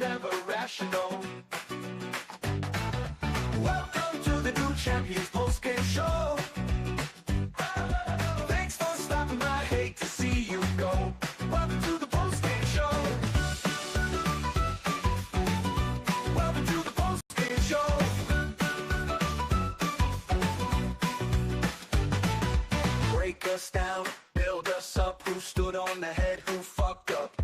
never rational. Welcome to the new Champions Postgame show. Thanks for stopping by, hate to see you go. Welcome to the Postgame show. Welcome to the Postgame show. Break us down, build us up, who stood on the head, who fucked up.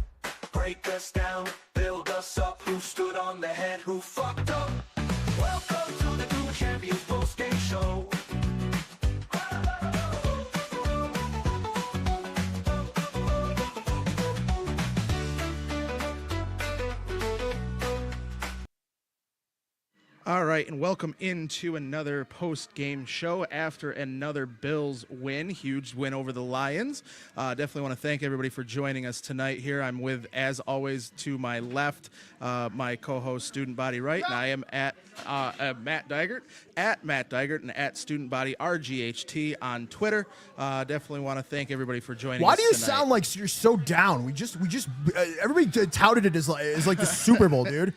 Break us down, build us up, who stood on the head, who fucked up. Welcome to the new Champions Postgame show. All right, and welcome into another post-game show after another Bills win. Huge win over the Lions. Definitely want to thank everybody for joining us tonight here. I'm with, as always, to my left, my co-host, Student Body Right, and I am at Matt Digert, and at Student Body RGHT on Twitter. Definitely want to thank everybody for joining us Why do you tonight. sound like you're so down? We just everybody touted it as like the Super Bowl, dude.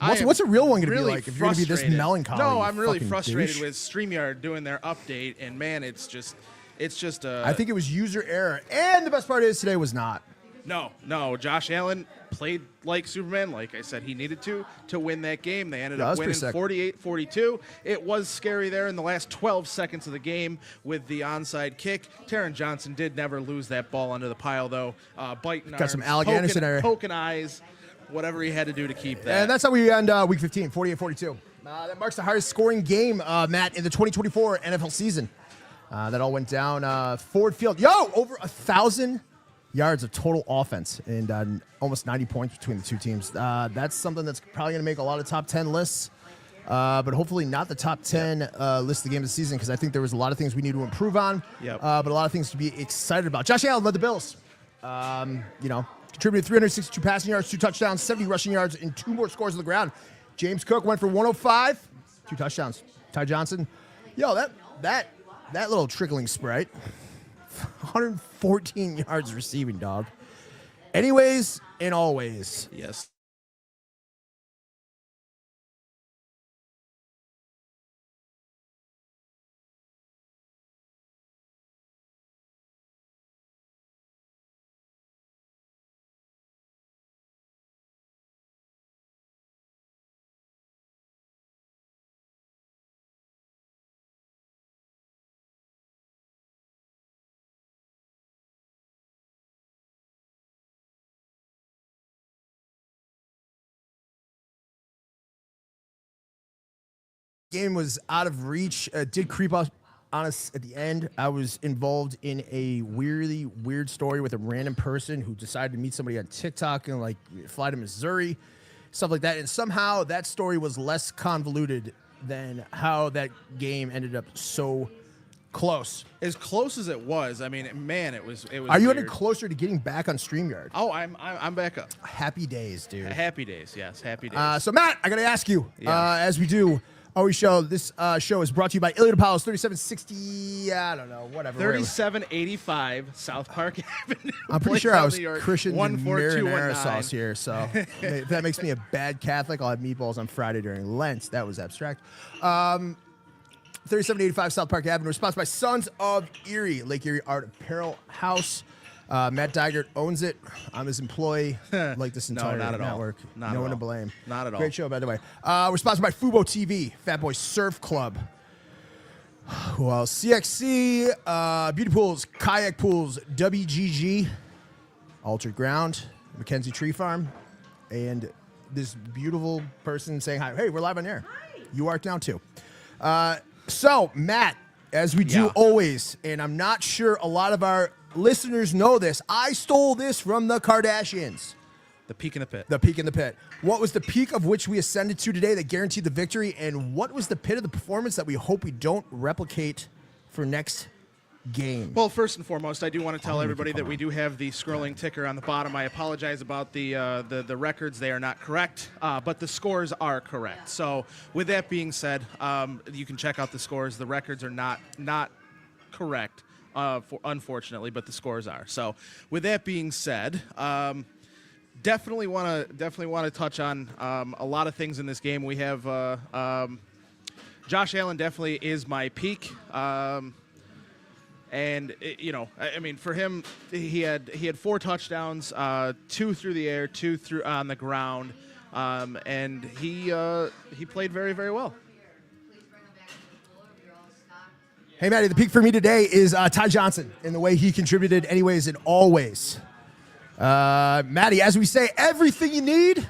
What's a real one going to really be like if you're going to be this melancholy? No, I'm really fucking frustrated douche? with StreamYard doing their update, and man, it's just I think it was user error, and the best part is today was not. No. Josh Allen played like Superman, like I said he needed to win that game. They ended up winning 48-42. It was scary there in the last 12 seconds of the game with the onside kick. Taron Johnson did never lose that ball under the pile, though. Biting Got some arms, Alec Anderson there. poking eyes. Whatever he had to do to keep that. And that's how we end Week 15, 48-42. That marks the highest scoring game, Matt, in the 2024 NFL season. That all went down Ford Field. Over 1,000 yards of total offense and almost 90 points between the two teams. That's something that's probably going to make a lot of top 10 lists, but hopefully not the top 10 list of the game of the season, because I think there was a lot of things we need to improve on, but a lot of things to be excited about. Josh Allen led the Bills. Contributed 362 passing yards, 2 touchdowns, 70 rushing yards, and 2 more scores on the ground. James Cook went for 105, 2 touchdowns. Ty Johnson, that little trickling sprite, 114 yards receiving, dog. Anyways and always. Yes. Game was out of reach. Did creep up on us at the end. I was involved in a really weird story with a random person who decided to meet somebody on TikTok and fly to Missouri, stuff like that. And somehow that story was less convoluted than how that game ended up so close. As close as it was, I mean, man, it was. Are you weird. any closer to getting back on StreamYard? Oh, I'm back up. Happy days, dude. Happy days, yes, happy days. So Matt, I gotta ask you, as we do. Always show. This show is brought to you by Iliad Apollo's 3760. I don't know, whatever. 3785 South Park Avenue. I'm pretty sure I was Christian 14219 marinara sauce here, so if that makes me a bad Catholic, I'll have meatballs on Friday during Lent. That was abstract. 3785 South Park Avenue, sponsored by Sons of Erie, Lake Erie Art Apparel House. Matt Digert owns it. I'm his employee. Like this entire network. No one to blame. Not at all. Great show, by the way. We're sponsored by Fubo TV, Fat Boy Surf Club. Who else? CXC, Beauty Pools, Kayak Pools, WGG, Altered Ground, Mackenzie Tree Farm, and this beautiful person saying hi. Hey, we're live on air. Hi. You are now too. So, Matt, as we do always, and I'm not sure a lot of our listeners know this, I stole this from the Kardashians. The peak in the pit. The peak in the pit. What was the peak of which we ascended to today that guaranteed the victory, and what was the pit of the performance that we hope we don't replicate for next game? Well, first and foremost, I do want to tell everybody that we do have the scrolling ticker on the bottom. I apologize about the records. They are not correct, but the scores are correct. So with that being said, you can check out the scores. The records are not correct, unfortunately, but the scores are. So with that being said, Definitely want to touch on a lot of things in this game. We have Josh Allen definitely is my peak. And I mean, for him, he had 4 touchdowns, 2 through the air, 2 through on the ground, and he played very, very well. Hey, Maddie, the peak for me today is Ty Johnson in the way he contributed anyways and always. Maddie, as we say, everything you need.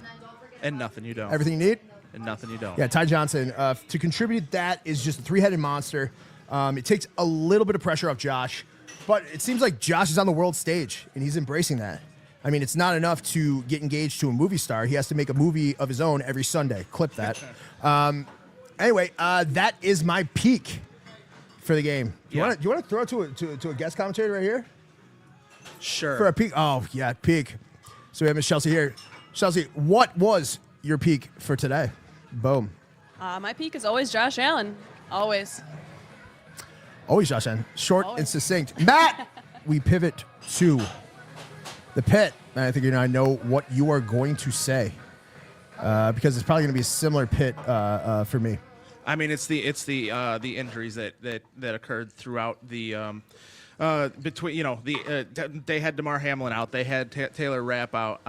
And nothing you don't. Everything you need. And nothing you don't. Yeah, Ty Johnson, to contribute that is just a 3-headed monster. It takes a little bit of pressure off Josh, but it seems like Josh is on the world stage, and he's embracing that. I mean, it's not enough to get engaged to a movie star. He has to make a movie of his own every Sunday. Clip that. Anyway, that is my peak for the game. Do you want to throw it to a guest commentator right here? Sure. For a peak? Oh, yeah, peak. So we have Miss Chelsea here. Chelsea, what was your peak for today? Boom. My peak is always Josh Allen. Always. Always Josh Allen. Short Always. and succinct. Matt, we pivot to the pit. And I think I know what you are going to say because it's probably going to be a similar pit for me. I mean, it's the injuries that occurred throughout the between they had DeMar Hamlin out, they had Taylor Rapp out,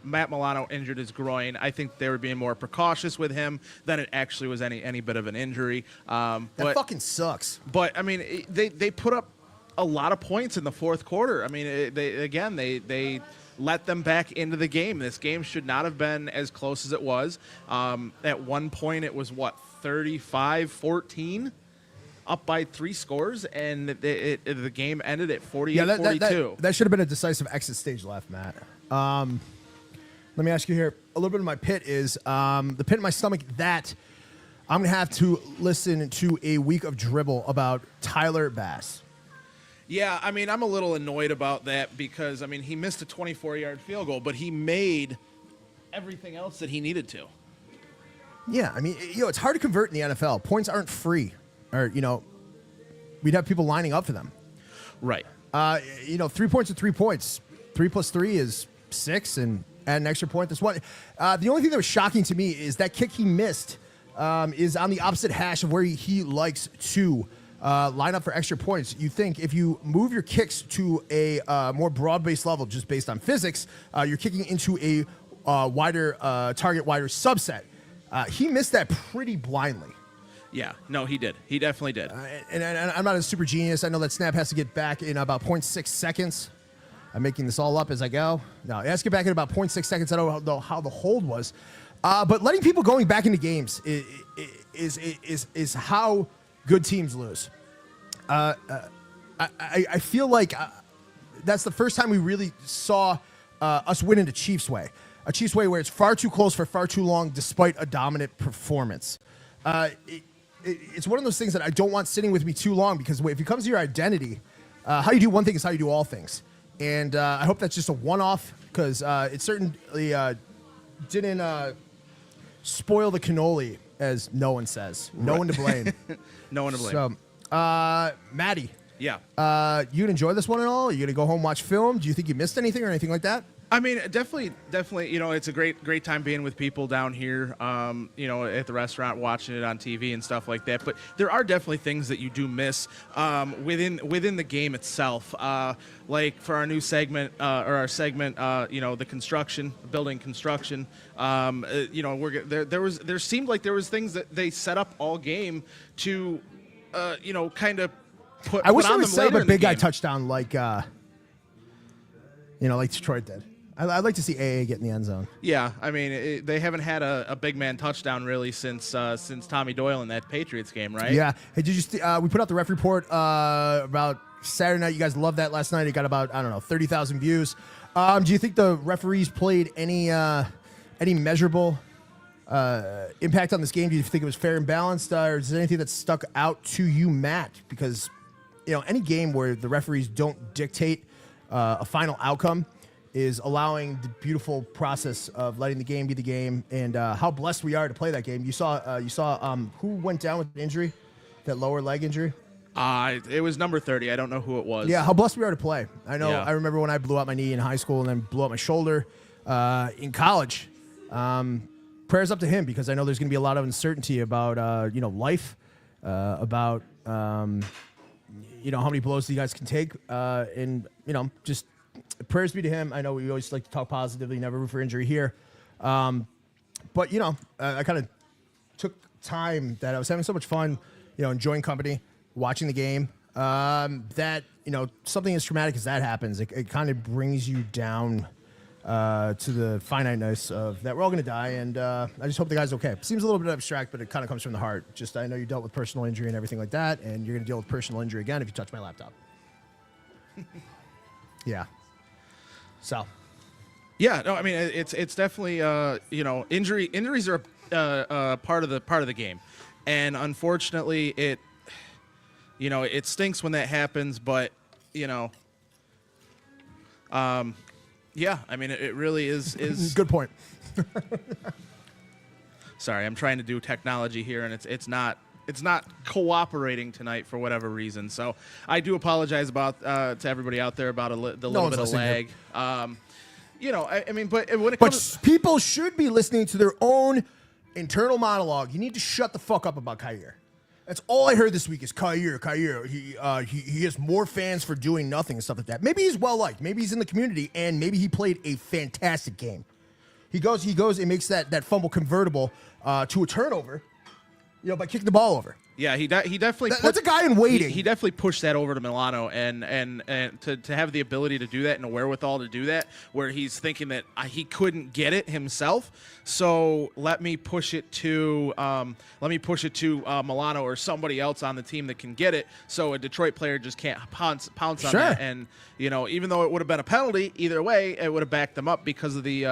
Matt Milano injured his groin. I think they were being more precautious with him than it actually was any bit of an injury. That fucking sucks. But I mean, they put up a lot of points in the fourth quarter. I mean, they let them back into the game. This game should not have been as close as it was. At one point, it was 35-14. Up by 3 scores, and the game ended at 48-42. That should have been a decisive exit stage left, Matt. Let me ask you here. A little bit of my pit is the pit in my stomach that I'm going to have to listen to a week of dribble about Tyler Bass. Yeah, I mean, I'm a little annoyed about that because, I mean, he missed a 24-yard field goal, but he made everything else that he needed to. Yeah, I mean, it's hard to convert in the NFL. Points aren't free. Or, we'd have people lining up for them. Right. 3 points are 3 points. 3 plus 3 is 6, and add an extra point. That's one. The only thing that was shocking to me is that kick he missed is on the opposite hash of where he likes to line up for extra points. You think if you move your kicks to a more broad-based level, just based on physics, you're kicking into a wider target, wider subset. He missed that pretty blindly. Yeah, no, he did. He definitely did. And I'm not a super genius. I know that snap has to get back in about 0.6 seconds. I'm making this all up as I go. No, it has to get back in about 0.6 seconds. I don't know how the hold was. But letting people going back into games is how good teams lose. I feel like that's the first time we really saw us win in a Chiefs way. A Chiefs way where it's far too close for far too long despite a dominant performance. It's one of those things that I don't want sitting with me too long because if it comes to your identity, how you do one thing is how you do all things. And I hope that's just a one-off because it certainly didn't spoil the cannoli, as no one says. No one to blame. No one to blame. So, Maddie. Yeah. You enjoy this one at all? Are you going to go home and watch film? Do you think you missed anything or anything like that? I mean, definitely. It's a great time being with people down here. At the restaurant, watching it on TV and stuff like that. But there are definitely things that you do miss within the game itself. Like for our new segment the building construction. There seemed like there was things that they set up all game to, kind of put. I wish put they on would them set up later a in the big guy game. touchdown like Detroit did. I'd like to see AA get in the end zone. Yeah, I mean, they haven't had a big man touchdown really since Tommy Doyle in that Patriots game, right? Yeah. Hey, did you? We put out the ref report about Saturday night. You guys loved that last night. It got about 30,000 views. Do you think the referees played any measurable impact on this game? Do you think it was fair and balanced, or is there anything that stuck out to you, Matt? Because any game where the referees don't dictate a final outcome is allowing the beautiful process of letting the game be the game, and how blessed we are to play that game. You saw who went down with an injury, that lower leg injury. It was number 30. I don't know who it was. Yeah, how blessed we are to play. I know. Yeah. I remember when I blew out my knee in high school and then blew out my shoulder. in college. Prayers up to him because I know there's going to be a lot of uncertainty about life, about how many blows you guys can take, and just prayers be to him. I know we always like to talk positively, never root for injury here, but I kind of took time that I was having so much fun, enjoying company, watching the game. That something as traumatic as that happens, it kind of brings you down to the finiteness of that we're all going to die, and I just hope the guy's okay. Seems a little bit abstract, but it kind of comes from the heart. Just I know you dealt with personal injury and everything like that, and you're going to deal with personal injury again if you touch my laptop. Yeah. So. Yeah, no, I mean it's definitely injuries are part of the game, and unfortunately it stinks when that happens, but yeah, I mean it really is Good point. Sorry, I'm trying to do technology here, and it's not cooperating tonight for whatever reason. So I do apologize about to everybody out there about the little bit of lag. I mean, but when it comes, people should be listening to their own internal monologue. You need to shut the fuck up about Kyer. That's all I heard this week is Kyer. He has more fans for doing nothing and stuff like that. Maybe he's well liked. Maybe he's in the community, and maybe he played a fantastic game. He goes and makes that fumble convertible to a turnover, by kicking the ball over. Yeah, he definitely. That's a guy in waiting. He definitely pushed that over to Milano, and to have the ability to do that and the wherewithal to do that, where he's thinking that he couldn't get it himself, so let me push it to Milano or somebody else on the team that can get it, so a Detroit player just can't pounce on that. And even though it would have been a penalty, either way, it would have backed them up because of the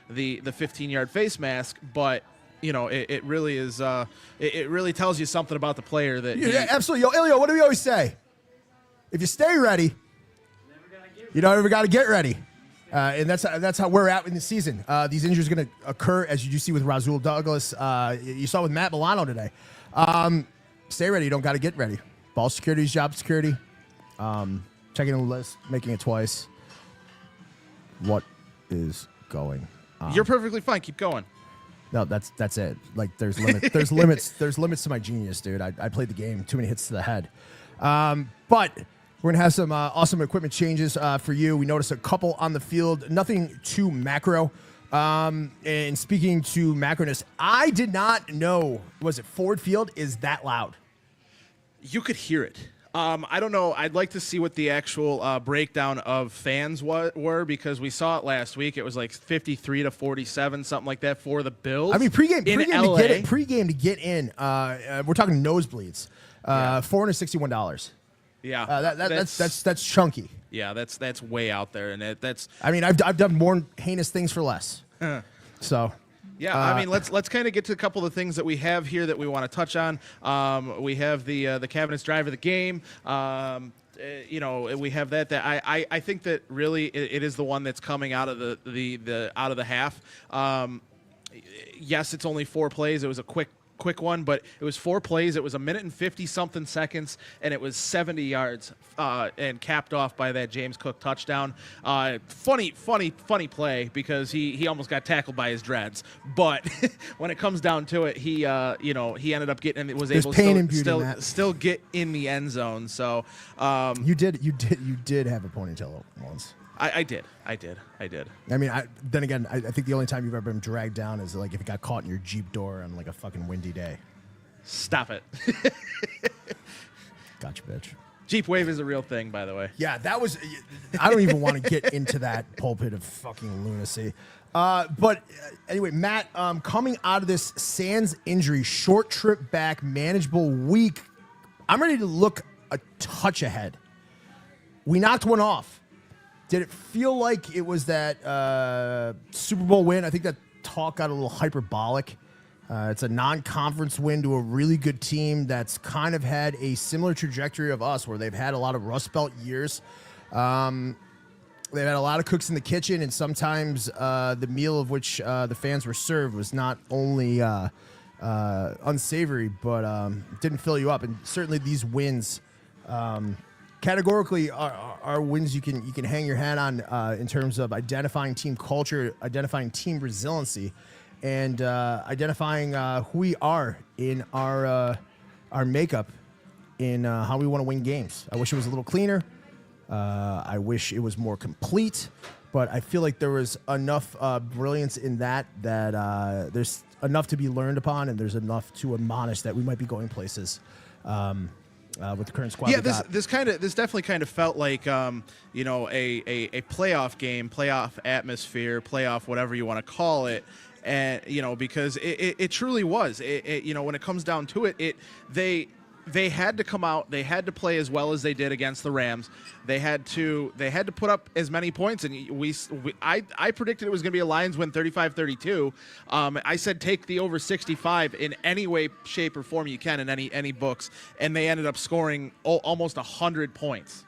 15-yard face mask, but. It really is. It really tells you something about the player that. Yeah, absolutely. Yo, Ilio, what do we always say? If you stay ready, you don't ever got to get ready. And that's how we're at in the season. These injuries are going to occur, as you do see with Rasul Douglas. You saw with Matt Milano today. Stay ready. You don't got to get ready. Ball security is job security. Checking the list, making it twice. What is going on? You're perfectly fine. Keep going. No, that's it. Like there's limits. There's limits. There's limits to my genius, dude. I played the game. Too many hits to the head. But we're gonna have some awesome equipment changes for you. We noticed a couple on the field. Nothing too macro. And speaking to macroness, I did not know. Was it Ford Field is that loud? You could hear it. I don't know. I'd like to see what the actual breakdown of fans were because we saw it last week. It was like 53-47, something like that for the Bills. I mean, pregame LA. to get in. We're talking nosebleeds. $461. Yeah, that's chunky. Yeah, that's way out there, and that's. I mean, I've done more heinous things for less. So. Yeah, I mean, let's kind of get to a couple of the things that we have here that we want to touch on. We have the cabinets drive of the game. We have that. I think that really it is the one that's coming out of the out of the half. Yes, it's only 4 plays. It was a quick one, but it was 4 plays. It was 1 minute and 50-something seconds, and it was 70 yards, and capped off by that James Cook touchdown. Funny play because he almost got tackled by his dreads. But when it comes down to it, he ended up getting and was able to still get in the end zone. So you did have a ponytail once. I did. I mean, then again, I think the only time you've ever been dragged down is like if it got caught in your Jeep door on like a fucking windy day. Stop it. Gotcha, bitch. Jeep wave is a real thing, by the way. Yeah, that was. I don't even want to get into that pulpit of fucking lunacy. But anyway, Matt, coming out of this Sands injury, short trip back, manageable week, I'm ready to look a touch ahead. We knocked one off. Did it feel like it was that Super Bowl win? I think that talk got a little hyperbolic. It's a non-conference win to a really good team that's kind of had a similar trajectory of us, where they've had a lot of Rust Belt years. They've had a lot of cooks in the kitchen, and sometimes the meal of which the fans were served was not only unsavory, but didn't fill you up. And certainly these wins categorically are wins you can hang your hat on in terms of identifying team culture, identifying team resiliency, and identifying who we are in our makeup, in how we want to win games. I wish it was a little cleaner. I wish it was more complete, but I feel like there was enough brilliance in that there's enough to be learned upon, and there's enough to admonish that we might be going places. With the current squad, yeah, this definitely kind of felt like a playoff game, playoff atmosphere, playoff whatever you want to call it, and because it truly was. When it comes down to it, they had to come out. They had to play as well as they did against the Rams. They had to put up as many points, and I predicted it was going to be a Lions win 35-32. I said take the over 65 in any way, shape, or form you can in any books, and they ended up scoring almost 100 points.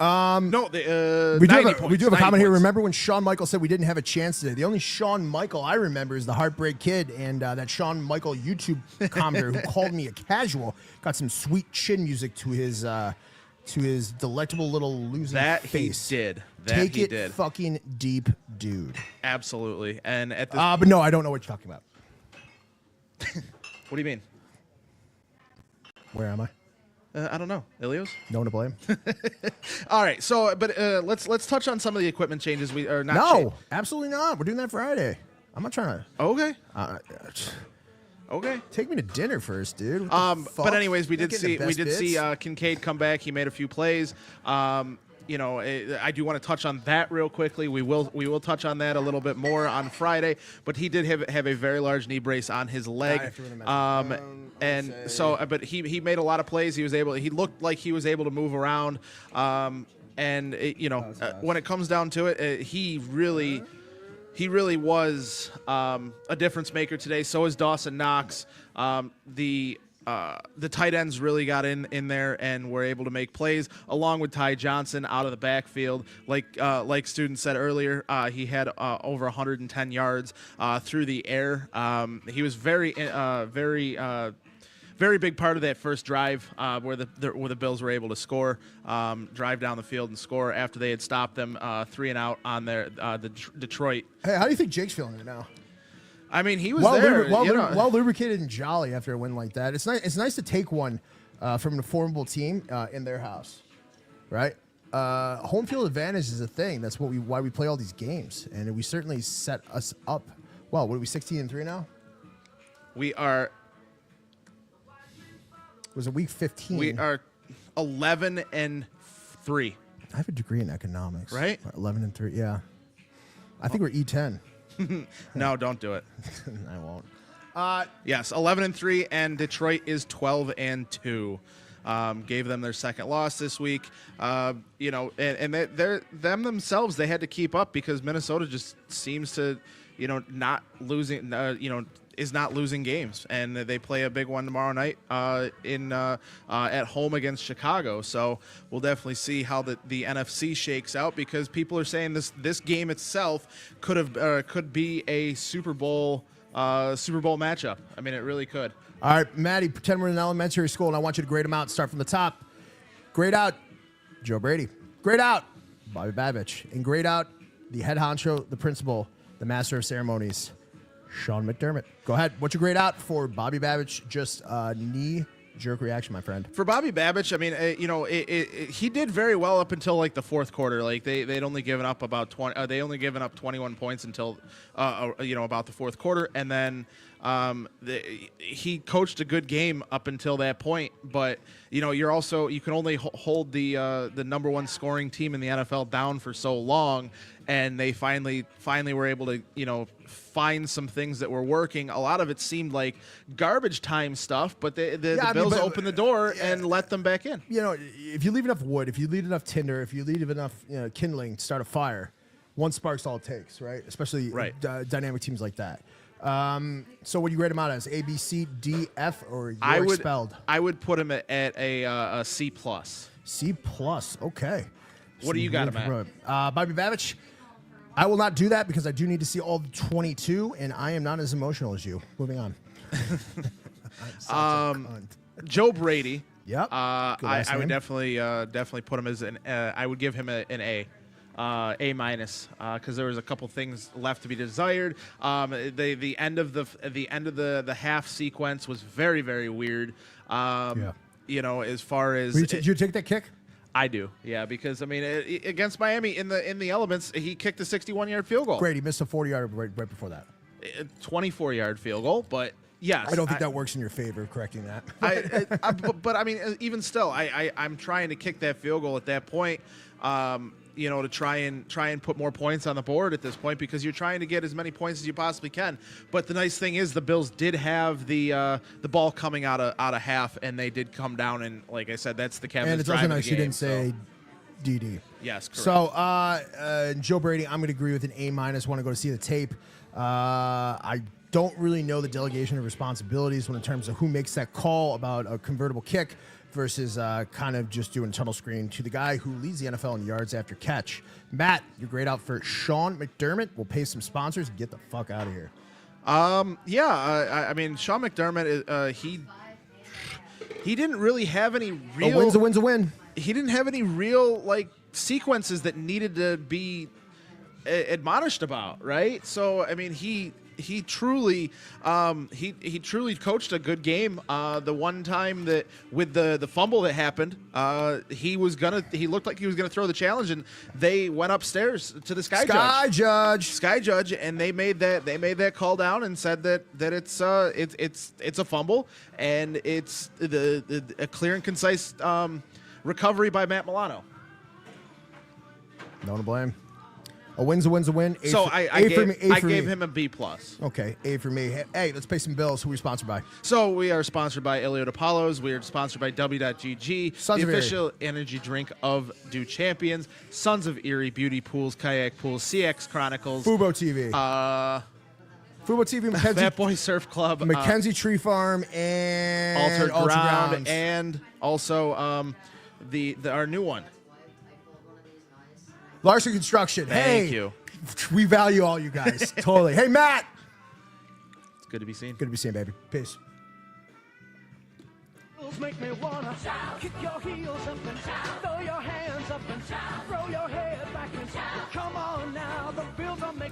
We do have a comment here. Remember when Shawn Michaels said we didn't have a chance today? The only Shawn Michael I remember is the Heartbreak Kid, and that Shawn Michael YouTube commenter who called me a casual got some sweet chin music to his delectable little losing face. He did. Take it fucking deep, dude. Absolutely. And at this but no, I don't know what you're talking about. What do you mean? Where am I? I don't know. Ilios? No one to blame. All right. So, but let's touch on some of the equipment changes. No, absolutely not. We're doing that Friday. I'm not trying to. Okay. Okay. Take me to dinner first, dude. But anyways, we did see Kincaid come back. He made a few plays. I do want to touch on that real quickly. We will touch on that a little bit more on Friday. But he did have a very large knee brace on his leg, but he made a lot of plays. He looked like he was able to move around, when it comes down to it, he really was a difference maker today. So is Dawson Knox. The tight ends really got in there and were able to make plays, along with Ty Johnson out of the backfield. Like Student said earlier, he had over 110 yards through the air. He was very big part of that first drive where the Bills were able to score, drive down the field and score after they had stopped them 3 and out on the Detroit. Hey, how do you think Jake's feeling right now? I mean, he was well lubricated and jolly after a win like that. It's nice to take one from a formidable team in their house, right? Home field advantage is a thing. That's why we play all these games, and we certainly set us up. Well, what are we, 16-3 now? We are. Was it week 15? We are 11-3. I have a degree in economics, right? 11-3, yeah. I think we're E10. No, don't do it. I won't. Yes, 11-3, and Detroit is 12-2. Gave them their second loss this week. And them themselves, they had to keep up because Minnesota just seems to, not losing. Is not losing games, and they play a big one tomorrow night at home against Chicago. So we'll definitely see how the NFC shakes out, because people are saying this game itself could be a Super Bowl matchup. I mean, it really could. All right, Maddie, pretend we're in elementary school, and I want you to grade them out. Start from the top. Grade out Joe Brady. Grade out Bobby Babich. And grade out the head honcho, the principal, the master of ceremonies, Sean McDermott. Go ahead. What's your grade out for Bobby Babich? Just knee-jerk reaction, my friend. For Bobby Babich, I mean, he did very well up until like the fourth quarter. Like they'd only given up about 20. They only given up 21 points until about the fourth quarter, and then he coached a good game up until that point. But you can only hold the number one scoring team in the NFL down for so long, and they finally were able to find some things that were working. A lot of it seemed like garbage time stuff, but the Bills opened the door and let them back in. If you leave enough wood, if you leave enough tinder, if you leave enough kindling to start a fire, one spark's all it takes, right? Especially dynamic teams like that. So what do you grade him out as? A, B, C, D, F, or expelled? I would put him at a C+. C+, okay. What do you got him at? Bobby Babich, I will not do that because I do need to see all 22, and I am not as emotional as you. Moving on. Joe Brady, Yep. Good I last would name. definitely put him as an. I would give him an A. A minus, because there was a couple things left to be desired. The end of the half sequence was very, very weird. You know, as far as Did you take that kick? I do, yeah, because I mean, against Miami in the elements, he kicked a 61-yard field goal. Great. He missed a 40-yard right before that. 24-yard field goal, but yes, I don't think that works in your favor, correcting that. but I mean, even still, I'm trying to kick that field goal at that point. You know, to try and put more points on the board at this point, because you're trying to get as many points as you possibly can. But the nice thing is the Bills did have the ball coming out of half, and they did come down, and like I said, that's the Cavs. And it's also nice you didn't say DD. Yes, correct. So Joe Brady, I'm going to agree with an A minus. Want to go to see the tape. I don't really know the delegation of responsibilities in terms of who makes that call about a convertible kick versus kind of just doing tunnel screen to the guy who leads the NFL in yards after catch. Matt, your grade out for Sean McDermott. We'll pay some sponsors and get the fuck out of here. I mean, Sean McDermott, he didn't really have any real... A win's a win's a win. He didn't have any real, like, sequences that needed to be admonished about, right? So, I mean, he truly he truly coached a good game. The one time that with the fumble that happened, he looked like he was gonna throw the challenge, and they went upstairs to the sky judge, and they made that call down and said that it's a fumble, and it's a clear and concise recovery by Matt Milano. No one to blame. A win's a win's a win. I gave him a B plus. Okay, A for me. Hey, let's pay some bills. Who are we sponsored by? So we are sponsored by Eliota Palos. We are sponsored by W.GG, Sons the of official energy drink of Do Champions. Sons of Erie Beauty Pools, Kayak Pools, CX Chronicles, Fubo TV. Fubo TV, Mackenzie, Fat Boy Surf Club, Mackenzie Tree Farm, and Altered Ground, Grounds. and also our new one. Larson Construction. Thank you. We value all you guys. Totally. Hey, Matt. It's good to be seen. Good to be seen, baby. Peace. Make me wanna kick your heels up and throw your hands up and throw your head back and come on now. The Bills are making